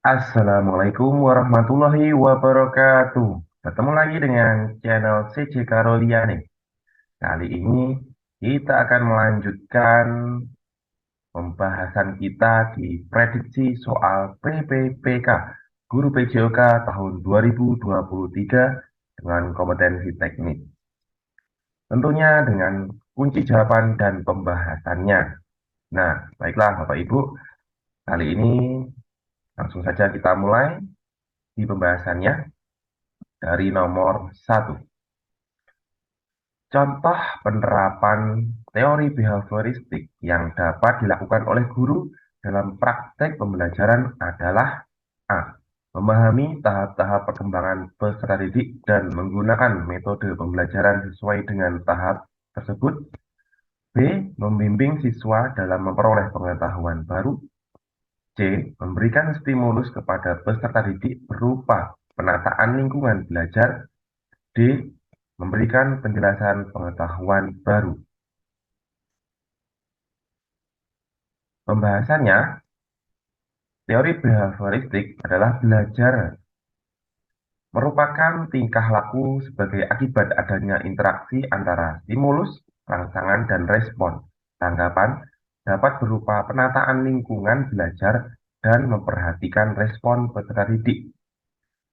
Assalamualaikum warahmatullahi wabarakatuh. Bertemu lagi dengan channel CC Karoliane. Kali ini kita akan melanjutkan pembahasan kita di prediksi soal PPPK Guru PJOK tahun 2023 dengan kompetensi teknik. Tentunya dengan kunci jawaban dan pembahasannya. Nah, baiklah Bapak Ibu, kali ini langsung saja kita mulai di pembahasannya dari nomor 1. Contoh penerapan teori behavioristik yang dapat dilakukan oleh guru dalam praktek pembelajaran adalah A. Memahami tahap-tahap perkembangan peserta didik dan menggunakan metode pembelajaran sesuai dengan tahap tersebut. B. Membimbing siswa dalam memperoleh pengetahuan baru. C. Memberikan stimulus kepada peserta didik berupa penataan lingkungan belajar. D. Memberikan penjelasan pengetahuan baru. Pembahasannya, teori behavioristik adalah belajar merupakan tingkah laku sebagai akibat adanya interaksi antara stimulus, rangsangan, dan respon. Tanggapan dapat berupa penataan lingkungan belajar dan memperhatikan respon peserta didik.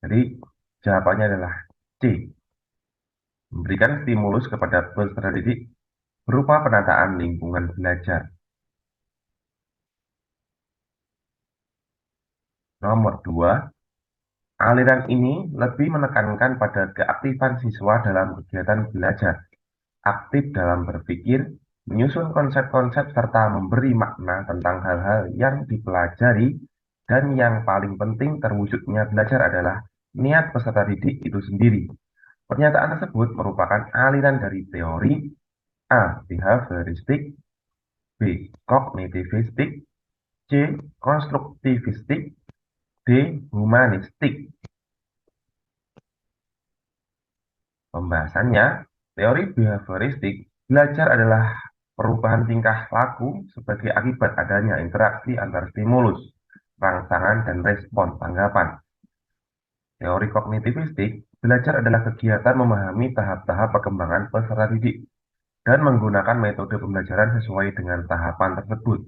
Jadi, jawabannya adalah C. Memberikan stimulus kepada peserta didik berupa penataan lingkungan belajar. Nomor 2, aliran ini lebih menekankan pada keaktifan siswa dalam kegiatan belajar, aktif dalam berpikir, menyusun konsep-konsep, serta memberi makna tentang hal-hal yang dipelajari, dan yang paling penting terwujudnya belajar adalah niat peserta didik itu sendiri. Pernyataan tersebut merupakan aliran dari teori A. Behavioristik, B. Kognitivistik, C. Konstruktivistik, D. Humanistik. Pembahasannya, teori behavioristik belajar adalah perubahan tingkah laku sebagai akibat adanya interaksi antar stimulus, rangsangan, dan respon tanggapan. Teori kognitivistik belajar adalah kegiatan memahami tahap-tahap perkembangan peserta didik dan menggunakan metode pembelajaran sesuai dengan tahapan tersebut.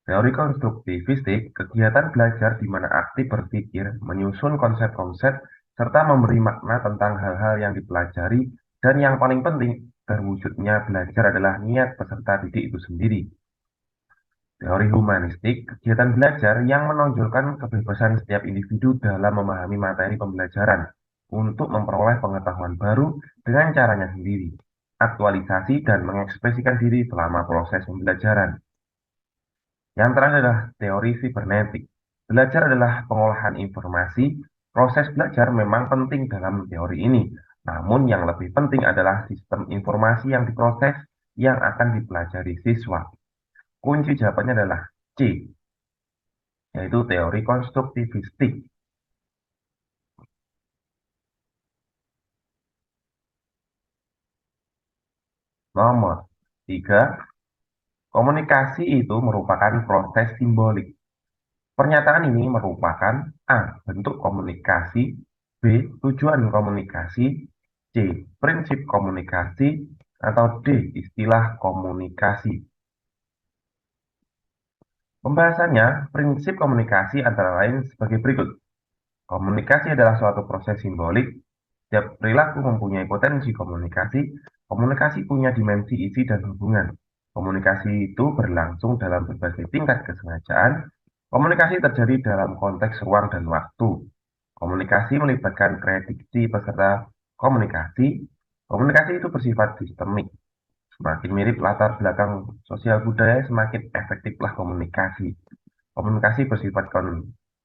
Teori konstruktivistik kegiatan belajar di mana aktif berpikir, menyusun konsep-konsep, serta memberi makna tentang hal-hal yang dipelajari, dan yang paling penting, terwujudnya belajar adalah niat peserta didik itu sendiri. Teori humanistik, kegiatan belajar yang menonjolkan kebebasan setiap individu dalam memahami materi pembelajaran untuk memperoleh pengetahuan baru dengan caranya sendiri, aktualisasi dan mengekspresikan diri selama proses pembelajaran. Yang terakhir adalah teori sibernetik. Belajar adalah pengolahan informasi. Proses belajar memang penting dalam teori ini, namun yang lebih penting adalah sistem informasi yang diproses yang akan dipelajari siswa. Kunci jawabannya adalah C, yaitu teori konstruktivistik. Nomor 3, komunikasi itu merupakan proses simbolik. Pernyataan ini merupakan A. Bentuk komunikasi, B. Tujuan komunikasi, C. Prinsip komunikasi, atau D. Istilah komunikasi. Pembahasannya, prinsip komunikasi antara lain sebagai berikut. Komunikasi adalah suatu proses simbolik. Setiap perilaku mempunyai potensi komunikasi. Komunikasi punya dimensi isi dan hubungan. Komunikasi itu berlangsung dalam berbagai tingkat kesengajaan. Komunikasi terjadi dalam konteks ruang dan waktu. Komunikasi melibatkan prediksi peserta komunikasi. Komunikasi itu bersifat sistemik. Semakin mirip latar belakang sosial budaya, semakin efektiflah komunikasi. Komunikasi bersifat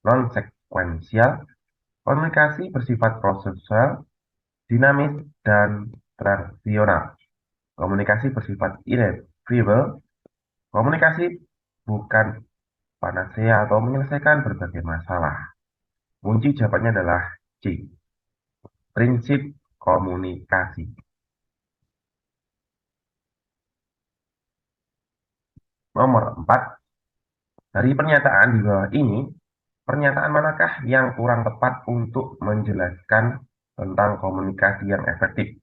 non-sekuensial. Komunikasi bersifat prosesual, dinamis, dan transaksional. Komunikasi bersifat irreversible. Komunikasi bukan panacea atau menyelesaikan berbagai masalah. Kunci jawabannya adalah C. Prinsip komunikasi. Nomor 4. Dari pernyataan di bawah ini, Pernyataan manakah yang kurang tepat untuk menjelaskan tentang komunikasi yang efektif?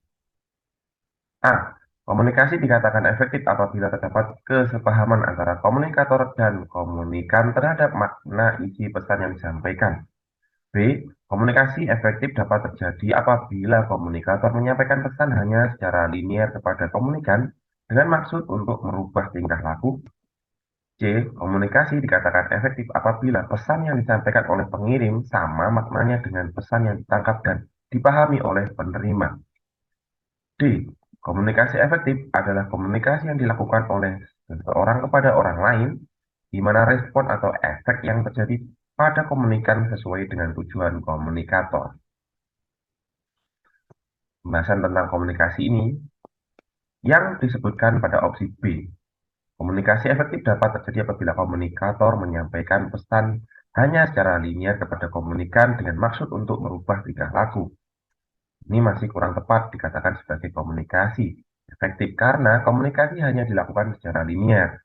A. Komunikasi dikatakan efektif apabila terdapat kesepahaman antara komunikator dan komunikan terhadap makna isi pesan yang disampaikan. B. Komunikasi efektif dapat terjadi apabila komunikator menyampaikan pesan hanya secara linier kepada komunikan dengan maksud untuk merubah tingkah laku. C. Komunikasi dikatakan efektif apabila pesan yang disampaikan oleh pengirim sama maknanya dengan pesan yang ditangkap dan dipahami oleh penerima. D. Komunikasi efektif adalah komunikasi yang dilakukan oleh seseorang kepada orang lain, di mana respon atau efek yang terjadi pada komunikan sesuai dengan tujuan komunikator. Pembahasan tentang komunikasi ini yang disebutkan pada opsi B. Komunikasi efektif dapat terjadi apabila komunikator menyampaikan pesan hanya secara linear kepada komunikan dengan maksud untuk merubah tingkah laku. Ini masih kurang tepat dikatakan sebagai komunikasi efektif karena komunikasi hanya dilakukan secara linear,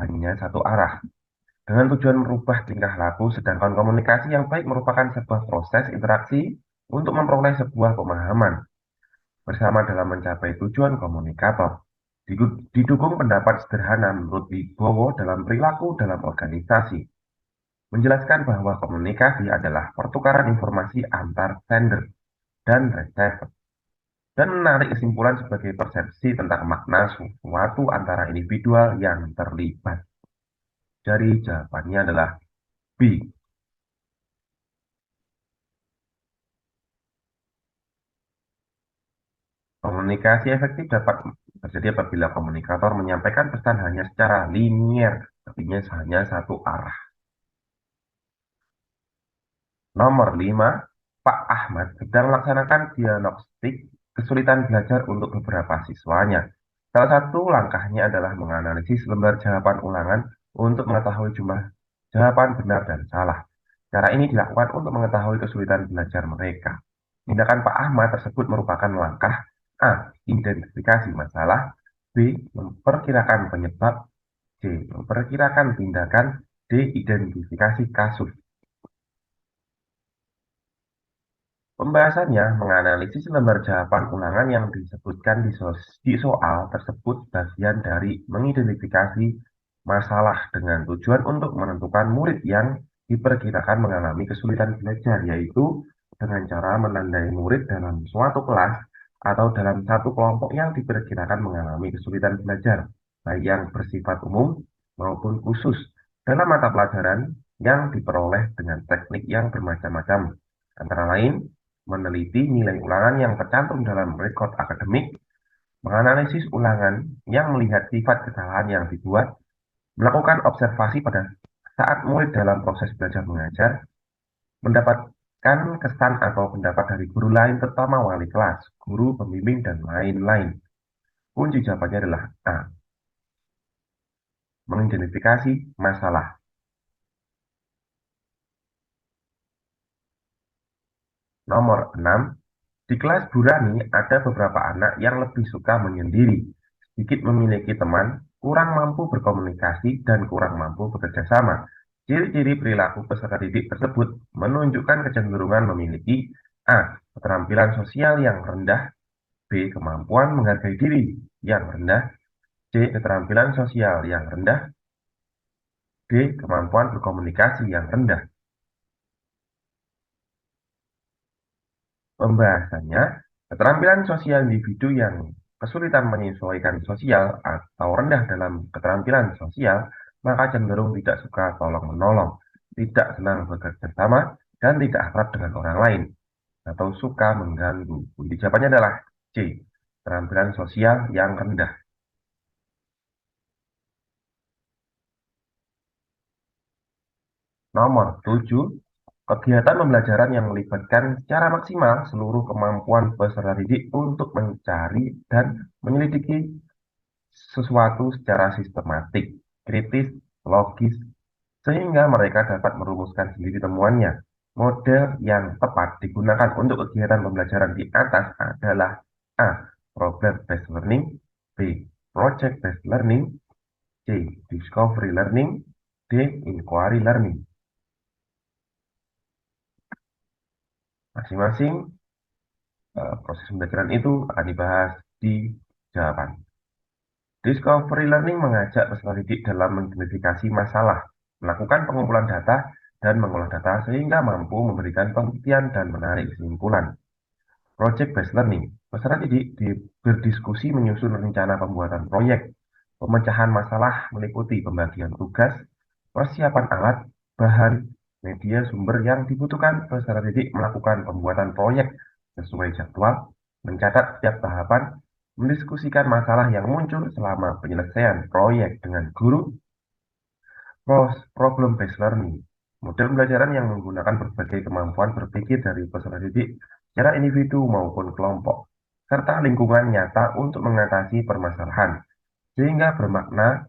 hanya satu arah, dengan tujuan merubah tingkah laku, sedangkan komunikasi yang baik merupakan sebuah proses interaksi untuk memperoleh sebuah pemahaman bersama dalam mencapai tujuan komunikator. Didukung pendapat sederhana menurut Wibowo dalam perilaku dalam organisasi, menjelaskan bahwa komunikasi adalah pertukaran informasi antar sender dan receiver, dan menarik kesimpulan sebagai persepsi tentang makna suatu antara individual yang terlibat. Jadi jawabannya adalah B. Komunikasi efektif dapat terjadi apabila komunikator menyampaikan pesan hanya secara linier, artinya hanya satu arah. Nomor 5, Pak Ahmad sedang melaksanakan diagnostik kesulitan belajar untuk beberapa siswanya. Salah satu langkahnya adalah menganalisis lembar jawaban ulangan untuk mengetahui jumlah jawaban benar dan salah. Cara ini dilakukan untuk mengetahui kesulitan belajar mereka. Tindakan Pak Ahmad tersebut merupakan langkah A. Identifikasi masalah, B. Memperkirakan penyebab, C. Memperkirakan tindakan, D. Identifikasi kasus. Pembahasannya menganalisis lembar jawaban ulangan yang disebutkan di soal tersebut bagian dari mengidentifikasi masalah dengan tujuan untuk menentukan murid yang diperkirakan mengalami kesulitan belajar, yaitu dengan cara menandai murid dalam suatu kelas atau dalam satu kelompok yang diperkirakan mengalami kesulitan belajar, baik yang bersifat umum maupun khusus, dalam mata pelajaran yang diperoleh dengan teknik yang bermacam-macam, antara lain meneliti nilai ulangan yang tercantum dalam rekod akademik, menganalisis ulangan yang melihat sifat kesalahan yang dibuat, melakukan observasi pada saat murid dalam proses belajar mengajar, mendapatkan kesan atau pendapat dari guru lain terutama wali kelas, guru, pembimbing, dan lain-lain. Kunci jawabannya adalah A. Mengidentifikasi masalah. Nomor 6. Di kelas Burani ada beberapa anak yang lebih suka menyendiri, sedikit memiliki teman, kurang mampu berkomunikasi, dan kurang mampu bekerja sama. Ciri-ciri perilaku peserta didik tersebut menunjukkan kecenderungan memiliki A. Keterampilan sosial yang rendah, B. Kemampuan menghargai diri yang rendah, C. Keterampilan sosial yang rendah, D. Kemampuan berkomunikasi yang rendah. Pembahasannya, keterampilan sosial individu yang kesulitan menyesuaikan sosial atau rendah dalam keterampilan sosial, maka cenderung tidak suka tolong-menolong, tidak senang bekerja sama, dan tidak akrab dengan orang lain, atau suka mengganggu. Kunci jawabannya adalah C. Keterampilan sosial yang rendah. Nomor 7. Kegiatan pembelajaran yang melibatkan secara maksimal seluruh kemampuan peserta didik untuk mencari dan menyelidiki sesuatu secara sistematik, kritis, logis, sehingga mereka dapat merumuskan sendiri temuannya. Model yang tepat digunakan untuk kegiatan pembelajaran di atas adalah A. Problem-based learning, B. Project-based learning, C. Discovery learning, D. Inquiry learning. Masing-masing proses pembelajaran itu akan dibahas di jawaban. Discovery Learning mengajak peserta didik dalam mengidentifikasi masalah, melakukan pengumpulan data, dan mengolah data sehingga mampu memberikan pembuktian dan menarik kesimpulan. Project Based Learning, peserta didik berdiskusi menyusun rencana pembuatan proyek, pemecahan masalah meliputi pembagian tugas, persiapan alat, bahan, media sumber yang dibutuhkan. Peserta didik melakukan pembuatan proyek sesuai jadwal, mencatat setiap tahapan, mendiskusikan masalah yang muncul selama penyelesaian proyek dengan guru. Problem Based Learning, model pembelajaran yang menggunakan berbagai kemampuan berpikir dari peserta didik secara individu maupun kelompok, serta lingkungan nyata untuk mengatasi permasalahan, sehingga bermakna,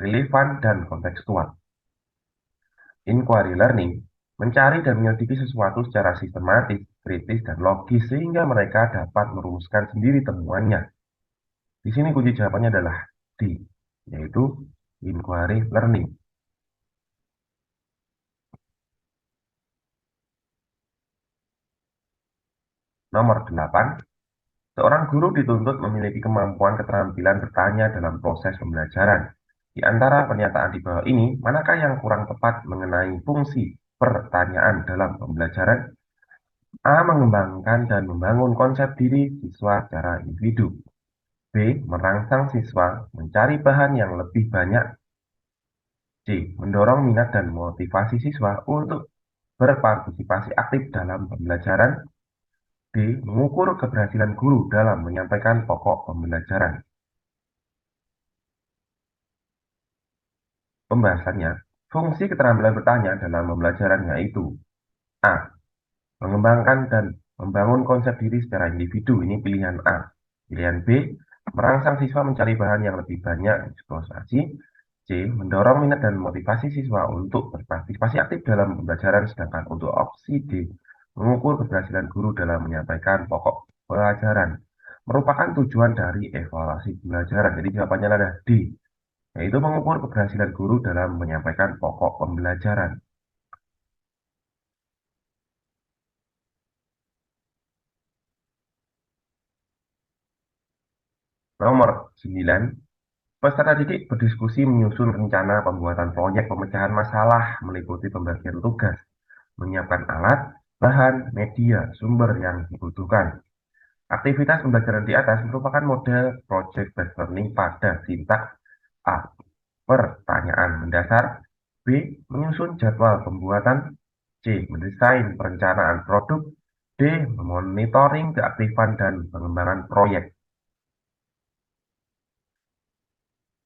relevan, dan kontekstual. Inquiry Learning, mencari dan menyelidiki sesuatu secara sistematis, kritis, dan logis sehingga mereka dapat merumuskan sendiri temuannya. Di sini kunci jawabannya adalah D, yaitu Inquiry Learning. Nomor 8, seorang guru dituntut memiliki kemampuan keterampilan bertanya dalam proses pembelajaran. Di antara pernyataan di bawah ini, manakah yang kurang tepat mengenai fungsi pertanyaan dalam pembelajaran? A. Mengembangkan dan membangun konsep diri siswa secara individu. B. Merangsang siswa mencari bahan yang lebih banyak. C. Mendorong minat dan motivasi siswa untuk berpartisipasi aktif dalam pembelajaran. D. Mengukur keberhasilan guru dalam menyampaikan pokok pembelajaran. Pembahasannya, fungsi keterampilan bertanya dalam pembelajaran yaitu A. Mengembangkan dan membangun konsep diri secara individu, ini pilihan A. Pilihan B, merangsang siswa mencari bahan yang lebih banyak eksplorasi. C. Mendorong minat dan motivasi siswa untuk berpartisipasi aktif dalam pembelajaran. Sedangkan untuk opsi D, mengukur keberhasilan guru dalam menyampaikan pokok pelajaran, merupakan tujuan dari evaluasi pembelajaran. Jadi jawabannya adalah D, yaitu mengukur keberhasilan guru dalam menyampaikan pokok pembelajaran. Nomor 9, peserta didik berdiskusi menyusun rencana pembuatan proyek pemecahan masalah meliputi pembagian tugas, menyiapkan alat, bahan, media, sumber yang dibutuhkan. Aktivitas pembelajaran di atas merupakan model project based learning pada sintaks A. Pertanyaan mendasar, B. Menyusun jadwal pembuatan, C. Mendesain perencanaan produk, D. Memonitoring keaktifan dan pengembangan proyek.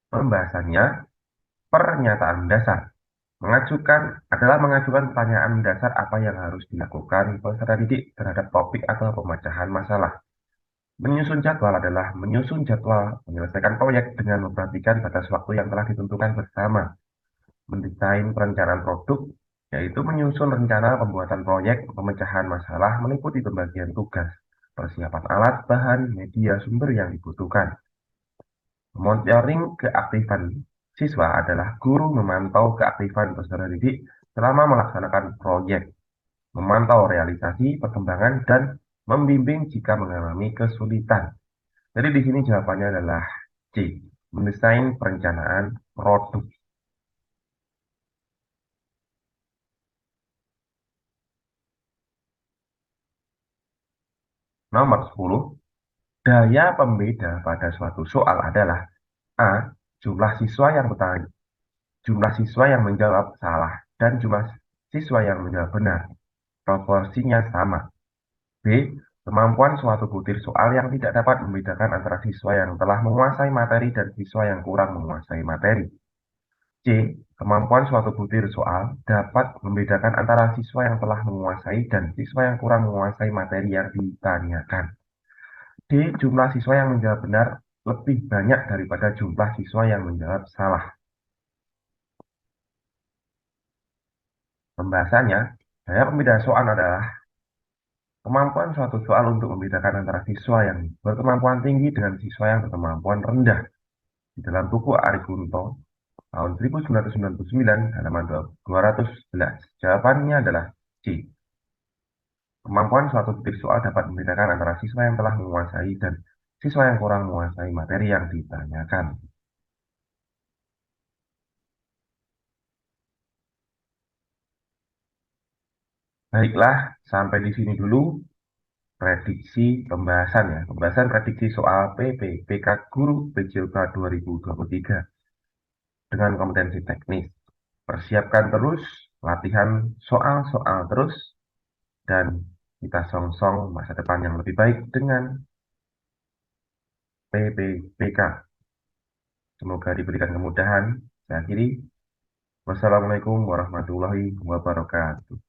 Pembahasannya, pernyataan mendasar mengajukan pertanyaan mendasar apa yang harus dilakukan peserta didik terhadap topik atau pemecahan masalah. Menyusun jadwal adalah menyusun jadwal menyelesaikan proyek dengan memperhatikan batas waktu yang telah ditentukan bersama. Mendesain perencanaan produk, yaitu menyusun rencana pembuatan proyek pemecahan masalah meliputi pembagian tugas, persiapan alat, bahan, media, sumber yang dibutuhkan. Monitoring keaktifan siswa adalah guru memantau keaktifan peserta didik selama melaksanakan proyek, memantau realisasi, perkembangan, dan membimbing jika mengalami kesulitan. Jadi di sini jawabannya adalah C, mendesain perencanaan produk. Nomor 10, daya pembeda pada suatu soal adalah A. Jumlah siswa yang bertanya, jumlah siswa yang menjawab salah, dan jumlah siswa yang menjawab benar. Proporsinya sama. B. Kemampuan suatu butir soal yang tidak dapat membedakan antara siswa yang telah menguasai materi dan siswa yang kurang menguasai materi. C. Kemampuan suatu butir soal dapat membedakan antara siswa yang telah menguasai dan siswa yang kurang menguasai materi yang ditanyakan. D. Jumlah siswa yang menjawab benar lebih banyak daripada jumlah siswa yang menjawab salah. Pembahasannya, daya pembeda soal adalah kemampuan suatu soal untuk membedakan antara siswa yang berkemampuan tinggi dengan siswa yang berkemampuan rendah. Di dalam buku Arifunto tahun 1999 halaman 211. Jawabannya adalah C. Kemampuan suatu titik soal dapat membedakan antara siswa yang telah menguasai dan siswa yang kurang menguasai materi yang ditanyakan. Baiklah, sampai di sini dulu prediksi pembahasan ya. Pembahasan prediksi soal PPK Guru PJOK 2023 dengan kompetensi teknis. Persiapkan terus, latihan soal-soal terus, dan kita song-song masa depan yang lebih baik dengan PPPK. Semoga diberikan kemudahan. Saya akhiri. Wassalamualaikum warahmatullahi wabarakatuh.